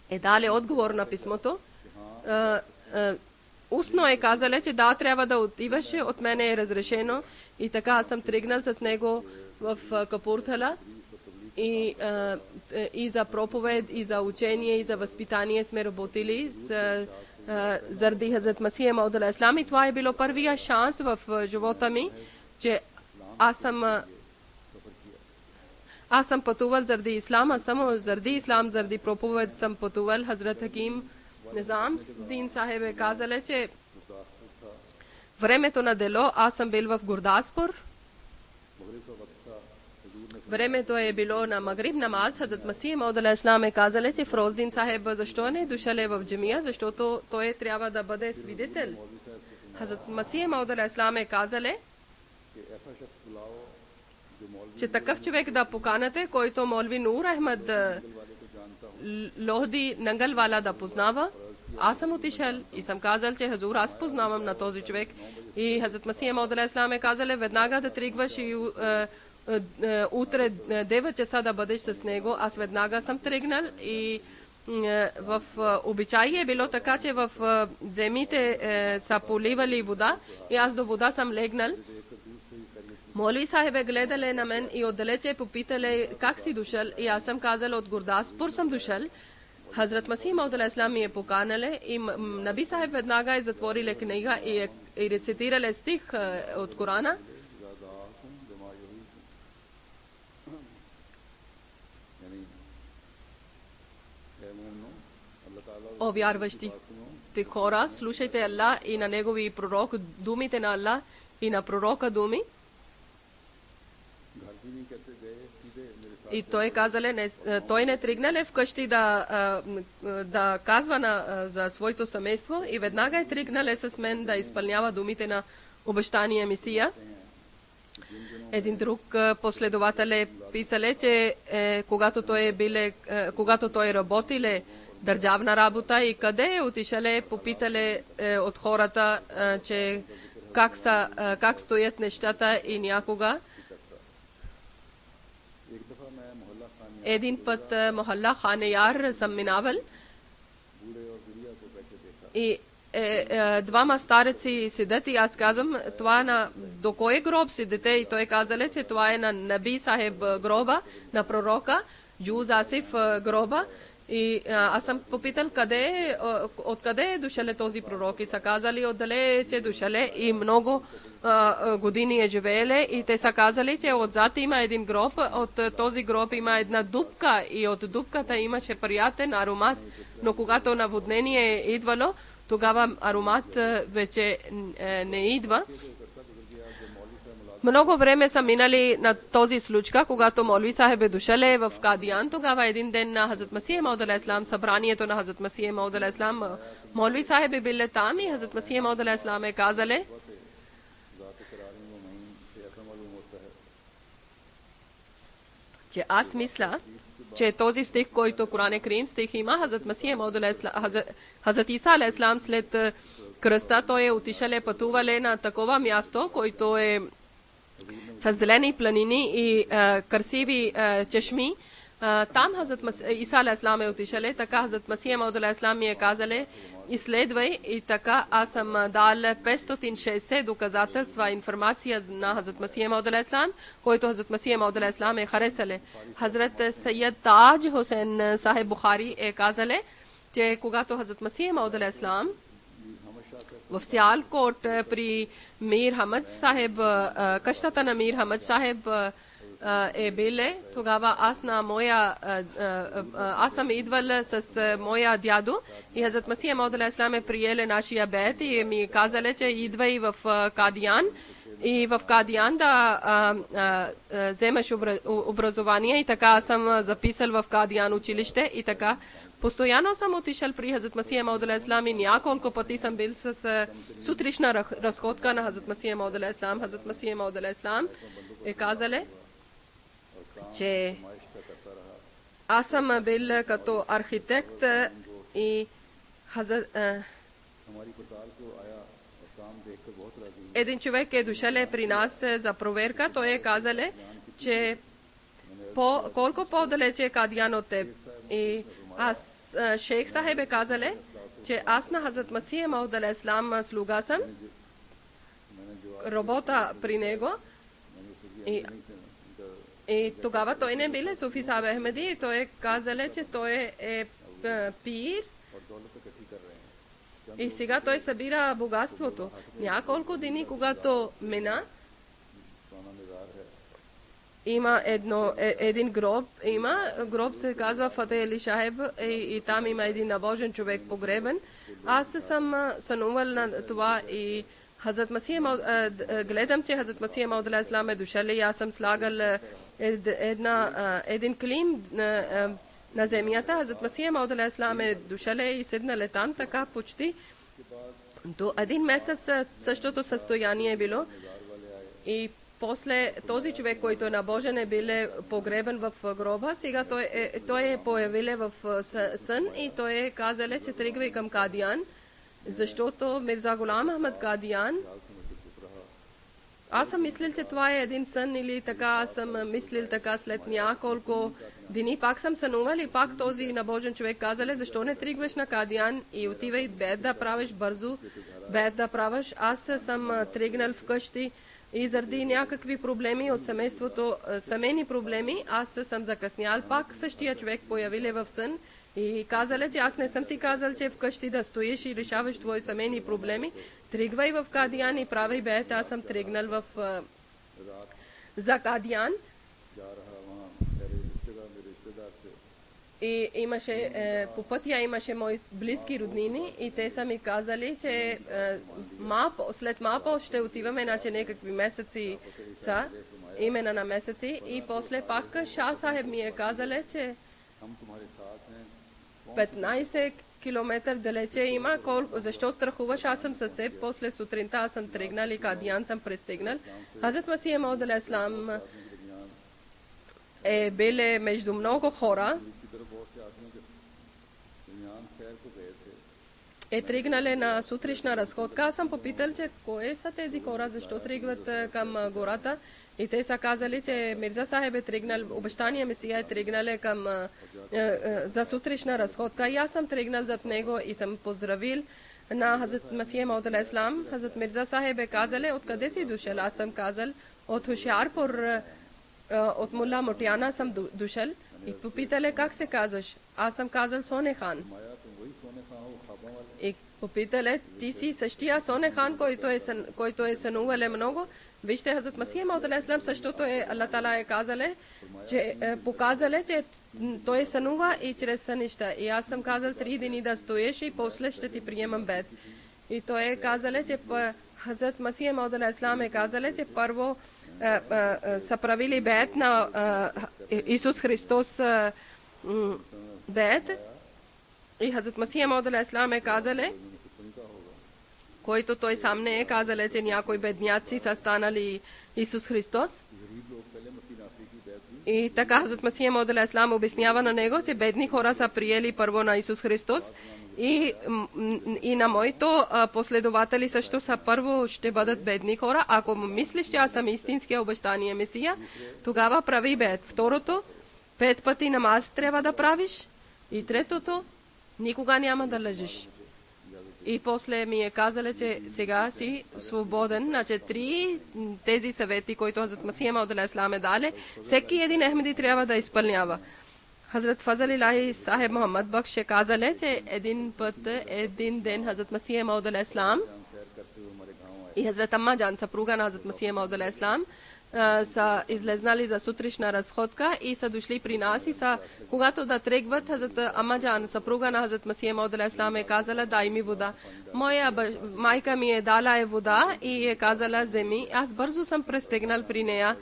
е дали отговор на писмото. Устно е казали, че да, трябва да отиваш, от мене е разрешено. И така аз съм тръгнал с него в Капуртhala и за проповед, и за учение, и за възпитание сме работили заради Хазрат Масих Мауд алейхи салам. И това е било първия шанс в живота ми, че аз съм пътувал заради ислам, а само заради ислам, заради проповед съм пътувал. Хазрат Хаким Низам Дин Сахиб е казали, че времето на дело аз съм бил в Гурдаспур. Времето е било на Магриб намаз. Хазрат Масих Мауд алейхи салам е казали, че Фроздин Сахиб защо не дошъл в джамия, защото той трябва да бъде свидетел. Хазрат Масих Мауд алейхи салам е казали, че такъв човек да поканате, който Молви Нур Ахмед Лохди Нангалвала да познава. Аз съм отишъл и съм казал, че Хазур, аз познавам на този човек. И Хазрат Масих Мауд алейхи салам е казали, веднага да тръгваш и утре 9 часа да бъдеш с него. Аз веднага съм тръгнал и в обичай е било така, че в земите са поливали вода и аз до вода съм легнал. Молви Сахиб е гледали на мен и отдалече попитали как си дошъл и аз съм казал от Гурдаспур съм дошъл. Хазрат Масих Мауд алейхи салам ми е поканали и Наби Сахиб веднага е затворили книга и рецитирали стих от Корана. О вярващи хора, слушайте Аллах и на негови пророк, думите на Аллах и на пророка думи. И той казали, той не тръгнал вкъщи да казва за своето семейство и веднага е тръгнал с мен да изпълнява думите на обещания Месия. Един друг последовател е писали, че когато той работиле държавна работа и къде е отишале, попитали от хората, че как стоят нещата и някога. Един път Мохалла Ханеяр съм минавал и двама стареци седят и аз казвам, това до кой гроб седите? И той казали, че това е на Наби Сахиб гроба, на пророка, Джуз Асиф гроба. И аз съм попитал откъде е дошъл този пророк и са казали отдалече дошъл и много години е живееле и те са казали, че отзад има един гроб, от този гроб има една дупка и от дупката имаше приятен аромат, но когато наводнение е идвало, тогава аромат вече не идва. Много време са минали на този случка, когато Молви Сахиб е дошъл в Кадиян. Тогава един ден на Хазрат Масих Мауд алейхи салам, събранието на Хазрат Масих Мауд алейхи салам, Молви Сахиб е бил там и Хазрат Масих Мауд алейхи салам е казали, че аз мисля, че този стих, който Коран Карим стих има, Хазрат Масия Мауд Хазрат Иса алейхиссалам след кръста, той е отишъл пътувале на такова място, който е с зелени планини и красиви чешми. Там Хазрат Иса алейхиссалам е отишъл, така Хазрат Масия Мауд алейхиссалам ми е казале, изследвай, и така аз съм дал 560 доказателства, информация на Хазрат Масия Мауд алейхиссалам, който Хазрат Масия Мауд алейхиссалам е харесале. Хазрат Сайед Таж Хусейн Сахиб Бухари е казале, че когато Хазрат Масия Мауд алейхиссалам в Сиалкот при Мир Хамад Сахиб, къщата на Мир Хамад Сахиб е биле, тогава аз съм идвал с моя дядо и Хазрат Масия Мауд алейхиссалам е приеле нашия бед и ми казале, че идвай в Кадиян и в Кадиян да вземеш образование, и така аз съм записал в Кадиян училище, и така постоянно съм отишъл при Хазрат Масия Мауд алейхиссалам и няколко пъти съм бил с сутришна разходка на Хазрат Масия Мауд алейхиссалам. Хазрат Масия Мауд алейхиссалам е казале, че аз съм бил като архитект и един човек е дошъл при нас за проверка. Той е казале, че колко по-далече е Кадиян от теб. И аз, шейх Сахиб е казале, че аз на Хазрат Масия Мауд алейхиссалам слуга съм, работа при него. И тогава той не бил Суфи Сахиб Ахмеди, и той е казале, че той е пир. И сега той събира богатството. Няколко дни, когато мина, има един гроб, гроб се казва Фатех Али Сахиб, и там има един набожен човек погребен. Аз съм сънувал на това и Хазрат Масия гледам, че Хазрат Масия Мауд алейхиссалам е дошъл и аз съм слагал един клим на земята. Хазрат Масия Мауд алейхиссалам е дошъл и седнал там, така почти до един месец същото състояние е било. И после този човек, който е набожен, е бил погребен в гроба. Сега той е появил в сън и той е казал, че тръгва към Кадиян, защото Мирза Гулам Ахмад Кадиян, аз съм мислил, че това е един сън или така, аз съм мислил така след няколко дни, пак съм сънувал и пак този набожен човек казале, защо не тръгваш на Кадиян и отивай бед да правиш бързо, бед да правиш. Аз съм тръгнал вкъщи и заради някакви проблеми от семейството, семейни проблеми, аз съм закъснял. Пак същия човек появил в сън и казале, че аз не съм ти казал, че вкъщи да стоиш и решаваш твои семейни проблеми. Тръгвай в Кадиян и правай бед. Аз съм тръгнал за Кадиян. И имаше, по пътя имаше мои близки роднини и те са ми казали, че след малко ще отиваме, иначе някакви месеци са, имена на месеци, и после пак Шах Сахиб ми е казали, че 15 километър далече има, защо страхуваш, аз съм с теб. После сутринта аз съм тръгнал и Кадиян съм пристигнал. Хазрат Масия Мауд алейхиссалам е бил между много хора, е тръгнали на сутришна разходка. Аз съм попитал, че кое са тези хора, защо тръгват към гората, и те са казали, че Мирза Сахиб е тръгнал, обещания Месия е тръгнал за сутришна разходка, и аз съм тръгнал зад него и съм поздравил на Хазрат Масия Мауд алейхиссалам. Хазрат Мирза Сахиб е казали, откъде си дошъл? Аз съм казал, от Хошиярпур, от Мула Мутяна съм дошъл. И попитали, как се казваш? Аз съм казал Соне хан. И попитали, ти си същия Соне хан, който е сънувал много. Вижте, Хазрат Масия Мауд алейхиссалам същото е, Аллах Таала е казале, че показале, че той сънува и чрез сънища. И аз съм казал 3 дни да стоиш и после ще ти приемам бед. И той е казале, че Хазрат Масия Мауд алейхиссалам е казале, че първо са правили бед на Исус Христос бед. И Хазрат Масия Мауд алейхиссалам е казале, който той сам не е казал, че някои бедняци са станали Исус Христос. И така Хазрат Масия Мауд алейхиссалам обяснява на него, че бедни хора са приели първо на Исус Христос и на моето последователи също са първо ще бъдат бедни хора. Ако мислиш, че аз съм истинския обещания Месия, тогава прави бед. Второто, 5 пъти намаз трябва да правиш. И третото, никога няма да лъжиш. И после ми е казали, че сега си свободен. Значи 3 тези съвети, които Хазрат Масия Мауд алейхиссалам е дали, всеки един Ахмеди трябва да изпълнява. Хазрат Фазал Илахи Сахеб Мохаммад Бакш е казали, че един ден Хазрат Масия Мауд алейхиссалам и Хазрат Амма Джан, съпруга на Хазрат Масия Мауд алейхиссалам, са излезнали за сутришна разходка и са дошли при нас и са, когато да тръгват, Хазрат Амма Джан, съпруга на Хазрат Масия Мауд алейхиссалам, е казала, дай ми вода. Моя майка ми е дала вода и е казала, вземи. Аз бързо съм пристигнал при нея.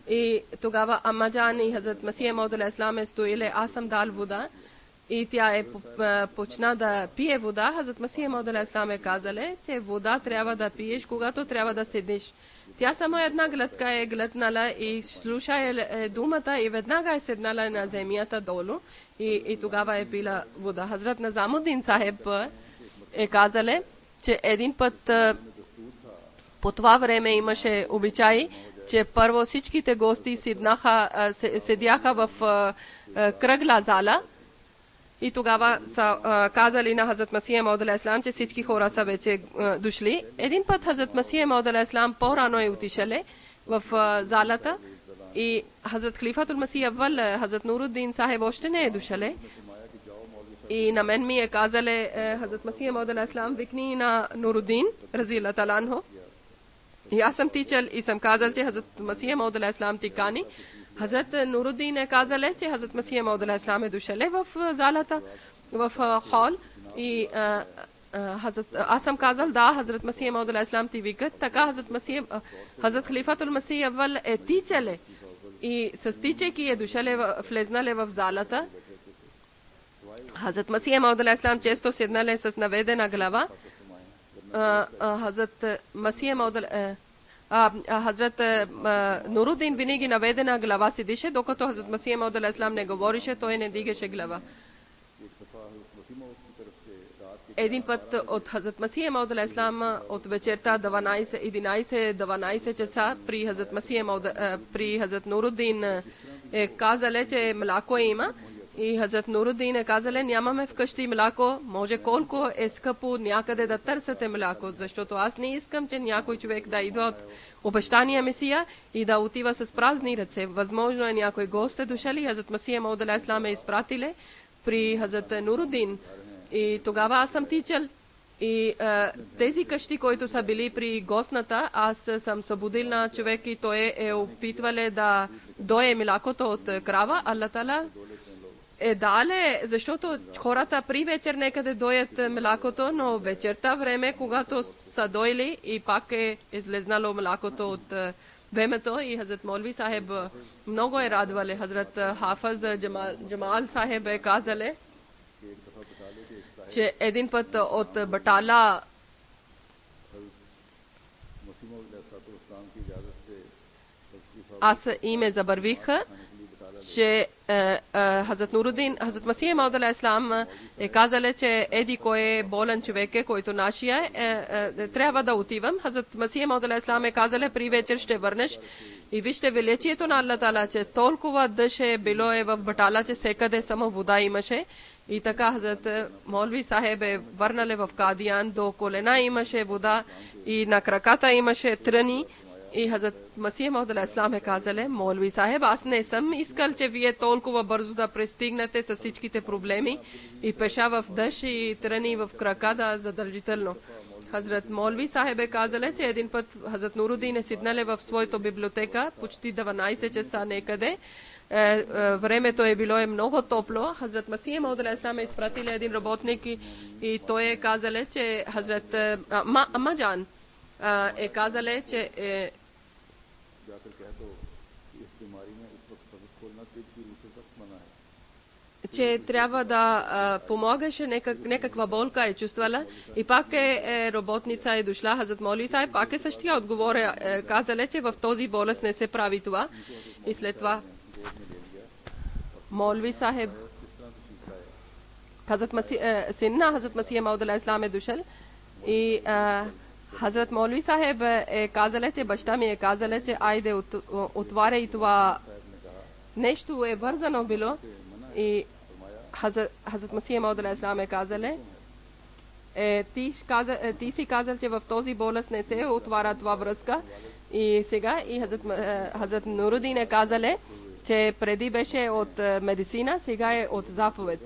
И тогава Амма Джан и Хазрат Масия Мауд алейхиссалам е стоили, аз съм дал вода. И тя е почна да пие вода. Хазрат Масия Мауд алейхиссалам е казали, че вода трябва да пиеш, когато трябва да седиш. Тя само една глътка е глътнала и слуша думата и веднага е седнала на земята долу и тогава е пила вода. Хазрат Назамуддин Сахеб е казали, че един път по това време имаше обичай, че първо всичките гости седяха в кръгла зала и тогава са казали на Хазрат Масия Мауд алейхиссалам, че всички хора са вече дошли. Един път Хазрат Масия Мауд алейхиссалам по-рано е отишъл в залата и Хазрат Халифатул Масih Аввал, Хазрат Нуруддин Сахеб още не е дошъл. И на мен ми е казали Хазрат Масия Мауд алейхиссалам, викни на Нуруддин разиаллаху таала анху. И аз съм тичал и съм казал, че Хазрат Масия Мауд алейхиссалам ти кани. Хазрат Нуруддин е казал, че Хазрат Масия Мауд алейхиссалам е дошъл в залата, в хол. И аз съм казал, да, Хазрат Масия Мауд алейхиссалам ти викат. Така Хазрат Халифатул Масih Аввал е тичал и с тичайки е дошъл, влезнал в залата. Хазрат Масия Мауд алейхиссалам често седнал с наведена глава. Хазрат Масия Мауд Хазрат Нуруддин винаги наведена глава седише, докато Хазрат Масия Мауд алейхиссалам не говорише, той не дигаше глава. Един път от Хазрат Масия Мауд алейхиссалам от вечерта 11-12 часа при Хазрат Нуруддин е казале, че мляко има. И Хазрат Нуруддин е казале, нямаме вкъщи мляко, може колко е скъпо някъде да търсите мляко, защото аз не искам, че някой човек да идва от обещания Месия и да отива с празни ръце. Възможно е някой гост е дошъл и Хазрат Масия Мауд алейхиссалам е изпратиле при Хазрат Нуруддин. И тогава аз съм тичал и тези къщи, които са били при гостната, аз съм събудил на човек и той е опитвал да дое млякото от крава. Аллах Таала е дале, защото хората при вечер некъде доят млякото, но вечерта време, когато са дойли и пак е излезнало млякото от времето и Хазрат Молви Сахеб много е радвали. Хазрат Хафаз Джамал Сахеб е казали, че един път от Батала аз име забървих, че Хазрат Нуруддин, Хазрат Масия Мауд алейхиссалам е казали, че еди кой е болен човек, който нашия трябва да отивам. Хазрат Масия Мауд алейхиссалам е казали, при вечер ще върнеш. И вижте величието на Аллах Таала, че толкова дъжд е било в Батала, че всекъде само вода имаше. И така Хазрат Молви Сахеб е върнали в Кадиян, до колена имаше вода и на краката имаше тръни. И Хазрат Масия Мауд алейхиссалам е казали, Молви Сахеб, аз не съм искал, че вие толкова бързо да пристигнете с всичките проблеми и пеша в дъжд и тръни в крака да задължително. Хазрат Молви Сахеб е казали, че един път Хазрат Нуруддин е седнали в своята библиотека, почти 12 часа некъде. Времето е било много топло. Хазрат Масия Мауд алейхиссалам е изпратили един работник и той е казали, че Хазрат Амма Джан е казали, че трябва да помогаше, някаква болка е чувствала и пак работница е дошла, Хазрат Молви Сахеб, пак е същия отговоря, казали, че в този болест не се прави това и след това मौलवी साहेब हजरत मसीह सिन्ना हजरत मसीह मौद अलैहिस्सलाम दुशल ई हजरत मौलवी साहेब काजलचे बश्तामी काजलचे आयदे utware itwa nešto je brzano bilo i Hazrat Masih Maud alaihissalam казали ти си казал, че в този болест не се отваря това връзка и сега и Hazrat Нурудин е казали, че преди беше от медицина, сега е от заповед.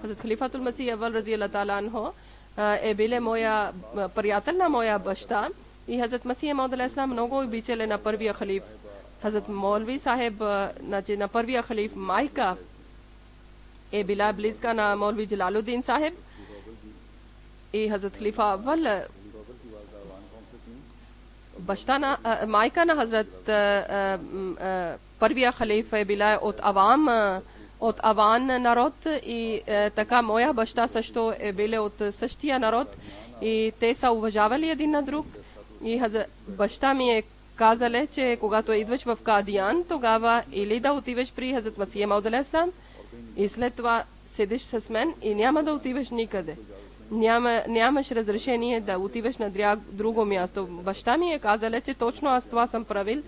Hazrat Khalifatul Masih Awwal Raziyallahu Ta'ala Anhu е биле моя приятел на моя баща и Hazrat Masih Maud alaihissalam много обичали на първия халиф. Hazrat Maulvi Sahib, значи на първия халиф майка е била близка на Maulvi Jalaluddin Sahib и Hazrat Khalifa Awwal баща на майка на Hazrat първия халиф е била от Аван народ и така моя баща също е били от същия народ и те са уважавали един на друг и баща ми е казале, че когато идваш в Кадиян, тогава или да отиваш при Hazrat Masih Maud alaihissalam и след това седиш с мен и няма да отиваш никъде. Нямаш разрешение да отиваш на друго място. Баща ми е казале, че точно аз това съм правил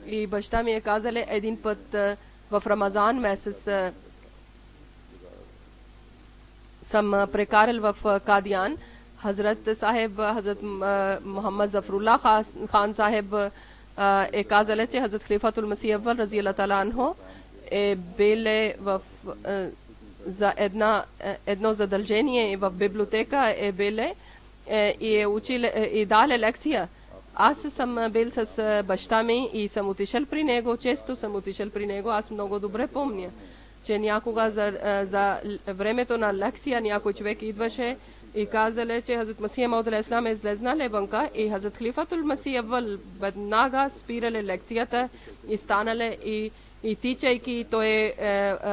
и баща ми е казале един път в Рамазан месец съм прекарал в Кадиян. Hazrat Sahib, Hazrat Muhammad Zafrullah Khan Sahib е казали, че Hazrat Khalifatul Masih Awwal Raziyallahu Ta'ala Anhu е били за едно задължение в библиотека е били и е учили и дали лекция. Аз съм бил с баща ми и съм отишъл при него, често съм отишъл при него, аз много добре помня, че някога за времето на лекция някой човек идваше и казали, че Hazrat Masih Maud alaihissalam е излезнали вънка и Hazrat Khalifatul Masih Awwal веднага спирали лекцията и станали и тичайки той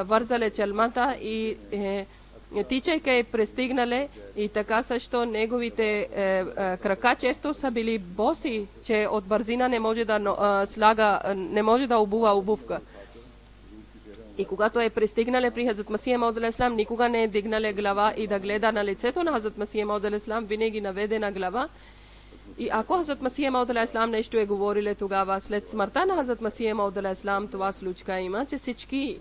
вързали челмата и тичайки пристигнали и така също неговите крака често са били боси, че от бързина не може да слага, не може да обува обувка. И когато е пристигнали при Hazrat Masih Maud alaihissalam, никога не е дигнали глава и да гледа на лицето на Hazrat Masih Maud alaihissalam, винаги наведена глава. И ако Hazrat Masih Maud alaihissalam нещо е говорили тогава, след смъртта на Hazrat Masih Maud alaihissalam, това случка има, че всички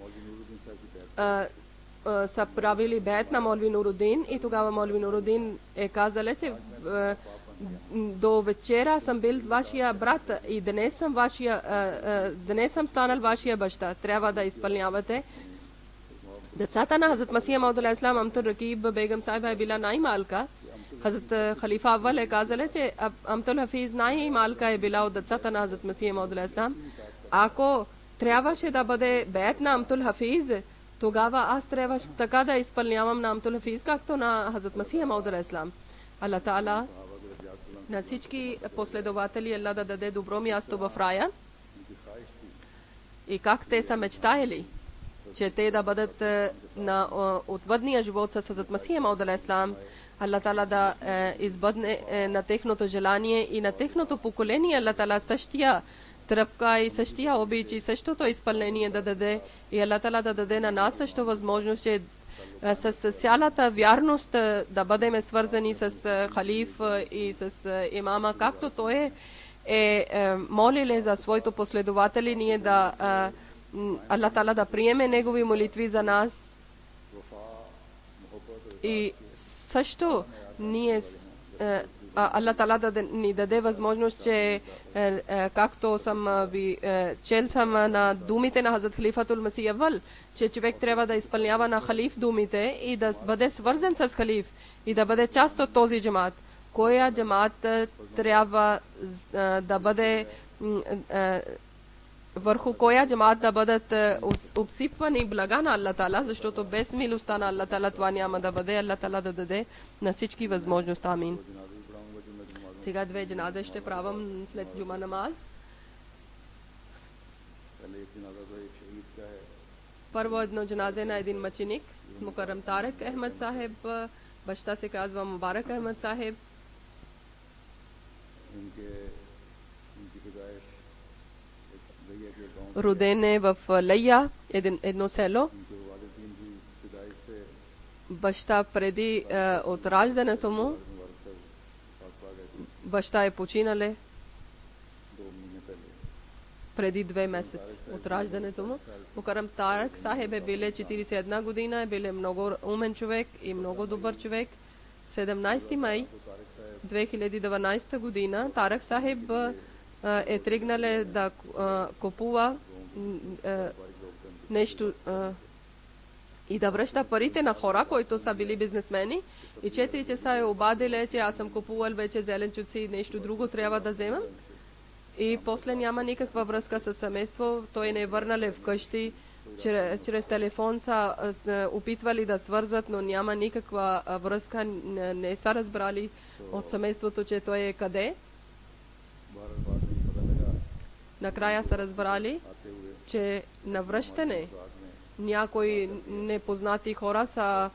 са правили бейт на Maulvi Nuruddin и тогава Maulvi Nuruddin е казали, че до вечера съм бил вашия брат и днес съм станал вашия баща. Трябва да изпълнявате. Децата на Hazrat Masih Maud alaihissalam, Amtul Raqib Begum Sahiba е била най-малка. Hazrat Khalifa Awwal е казали, че Amtul Hafiz най-малка е била от децата на Hazrat Masih Maud alaihissalam. Ако трябваше да бъде бейт на Amtul Hafiz, тогава аз трябваше така да изпълнявам на Amtul Hafiz, както на Hazrat Masih Maud alaihissalam. Allah Ta'ala на всички последователи Аллах да даде добро място в рая и как те са мечтаели, че те да бъдат на отвъдния живот с Hazrat Masih Maud alaihissalam. Аллах Ta'ala да избъдне на техното желание и на техното поколение Аллах Ta'ala същия тръпка и същия обич и същото изпълнение да даде и Аллах Ta'ala да даде на нас също възможност, че с цялата вярност да бъдем свързани с халиф и с имама, както той е молили за своите последователи, ние да Аллах Ta'ala да приеме негови молитви за нас и също ние Аллах Ta'ala да ни даде възможност, че както съм ви чел съм на думите на Hazrat Khalifatul Masih Awwal, че човек трябва да изпълнява на халиф думите и да бъде свързан с халиф и да бъде част от този джамат. Коя джамат трябва да бъде върху коя джамат да бъдат обсипвани блага на Аллах Ta'ala, защото без милостта на Аллах Ta'ala това няма да бъде. Аллах Ta'ala да даде на всички възможност. Амин. Сега две джаназе ще правим след джума намаз. Първо едно джаназе на един мъченик, Мукаррам Тарек Ахмед Сахиб, баща се казва Мубарак Ахмед Сахиб. Роден е в Лея, едно село. Баща преди от раждането му, баща е починале преди 2 месеца от раждането му. Мукарам Тарък Сахеб е биле 41 година, е биле много умен човек и много добър човек. 17 май 2012 година Тарък Сахеб е тръгнале да купува нещо и да връща парите на хора, които са били бизнесмени. И 4 часа е обадиле, че аз съм купувал вече зеленчуци и нещо друго трябва да вземам. И после няма никаква връзка с семейство. Той не е върнале вкъщи. Чрез телефон са опитвали да свързват, но няма никаква връзка. Не са разбрали от семейството, че той е къде. Накрая са разбрали, че на връщане някои непознати хора са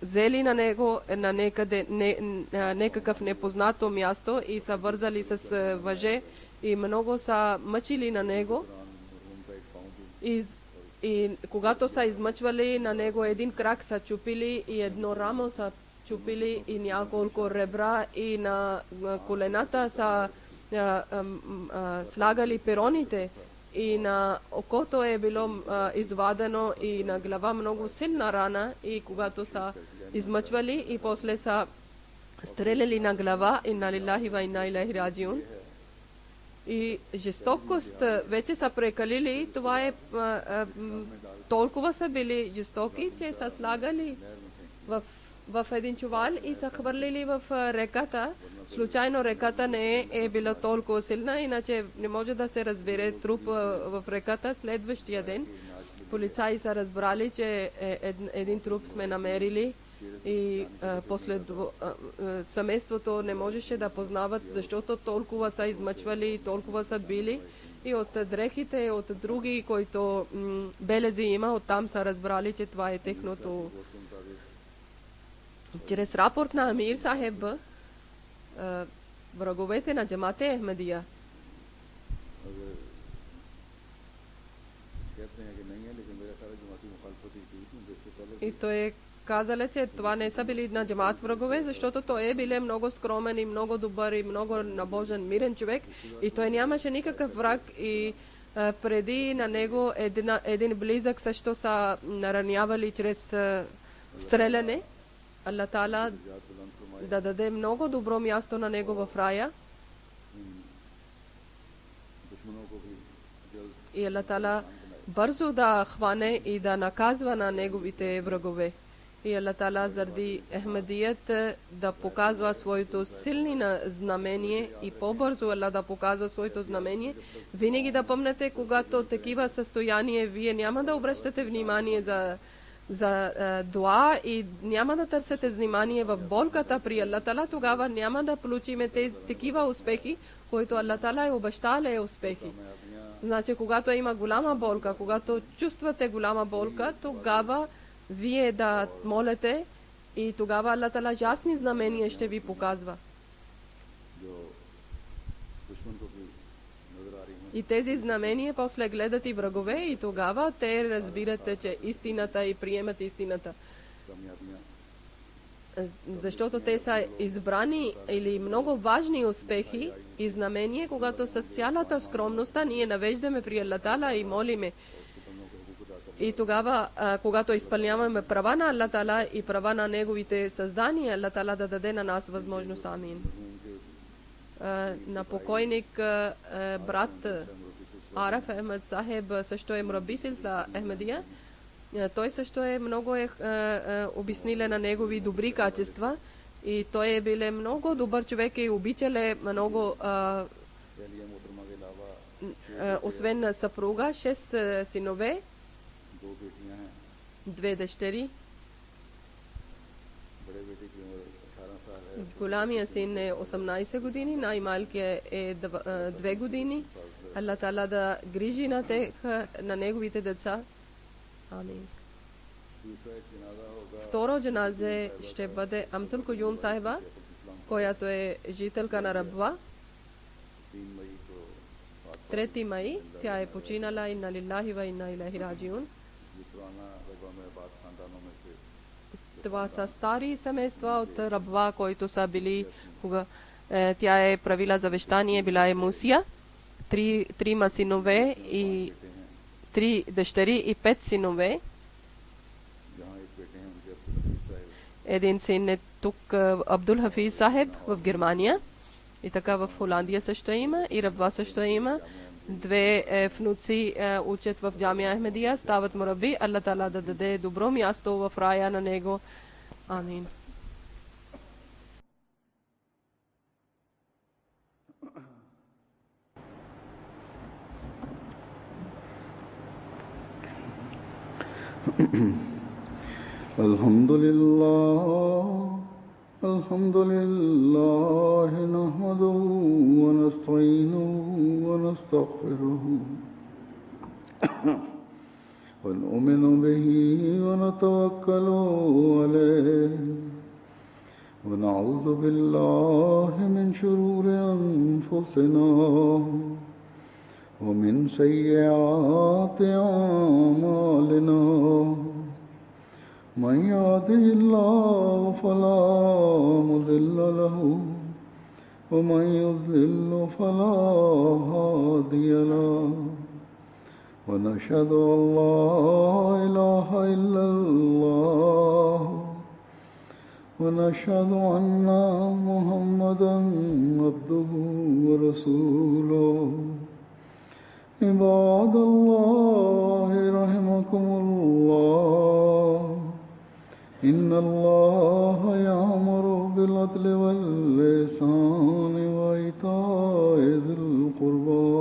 взели на него на некъде некакъв непознато място и са вързали с въже и много са мъчили на него. И когато са измъчвали на него, един крак са чупили и едно рамо са чупили и няколко ребра и на колената са слагали пероните и на окото е било извадено и на глава много силна рана и когато са измъчвали и после са стреляли на глава и на лилахи ва инна илайхи раджиун. И жестокост вече са прекалили, това е толкова са били жестоки, че са слагали в един чувал и са хвърлили в реката. Случайно реката не е била толкова силна, иначе не може да се разбере труп в реката. Следващия ден полицаи са разбрали, че един труп сме намерили и после семейството не можеше да познават, защото толкова са измъчвали и толкова са били. И от дрехите, от други, които белези има, оттам са разбрали, че това е техното. Чрез рапорт на Амир Сахеб, враговете на джамате Ахмадия и той е казал, че това не са били на джамат врагове, защото той е бил много скромен и много добър и много набожен, мирен човек и той нямаше никакъв враг и преди на него един близък също са наранявали чрез стреляне. Аллах Таала да даде много добро място на него в рая. И Аллах Таала бързо да хване и да наказва на неговите врагове. И Аллах Таала заради Ахмадият да показва своето силни знамение и по-бързо Аллах да показва своето знамение. Винаги да помнете, когато такива състояние, вие няма да обръщате внимание за дуа и няма да търсите внимание в болката при Аллах Таала, тогава няма да получиме тези такива успехи, които Аллах Таала е обещал успехи. Значи, когато има голяма болка, когато чувствате голяма болка, тогава вие да молите и тогава Аллах Таала ясни знамения ще ви показва. И тези знамения после гледат и врагове и тогава те разбирате, че истината и приемат истината. Защото те са избрани или много важни успехи и знамения, когато с цялата скромност ние навеждаме при Аллах Таала и молиме. И тогава, когато изпълняваме права на Аллах Таала и права на неговите създания, Аллах Таала да даде на нас възможност. Амин. На покойник брат Араф Ахмед Сахеб също е мраби силсила Ахмадия. Той също е много обяснил на негови добри качества и той е бил много добър човек и обичал много освен съпруга, 6 синове, 2 дъщери. Голямия син е 18 години, най-малкият е 2 години. Аллах Таала да грижи на неговите деца. Амин. Второ джаназе ще бъде Амтул Куюм Сахиба, която е жителка на Рабва. 3. Mei tja je počinala, inna lillahi wa inna ilaihi rajiun. Това са стари семейства от рабва, които са били, тя е правила завещание, била е Мусия, трима синове и 3 дъщери и 5 синове. Един син е тук, Абдул Хафиз Сахеб в Германия, и така в Холандия също има, и рабва също има. 2 внуци учат в Джамия Ахмедия, стават мураби. Аллах Таала да даде добро място в рая на него. Амин. الحمد لله نحمده ونستعينه ونستغفره ونؤمن به ونتوكل عليه ونعوذ بالله من شرور أنفسنا ومن سيئات أعمالنا من يهده الله فلا مضل له ومن يضلل فلا هادي له ونشهد أن لا إله إلا الله ونشهد أن محمدا عبده ورسوله عباد الله رحمكم الله إن الله يأمر بالعدل والإحسان وإيتاء ذي القربى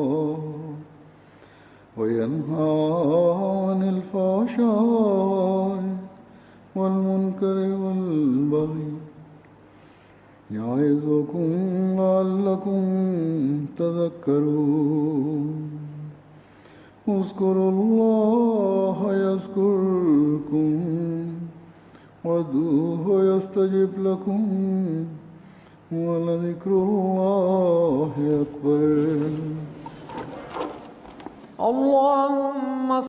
وينهى عن الفحشاء والمنكر والبغي يعظكم لعلكم تذكرون اذكروا الله يذكركم وادعوه يستجب لكم ولذكر الله أكبر. اللهم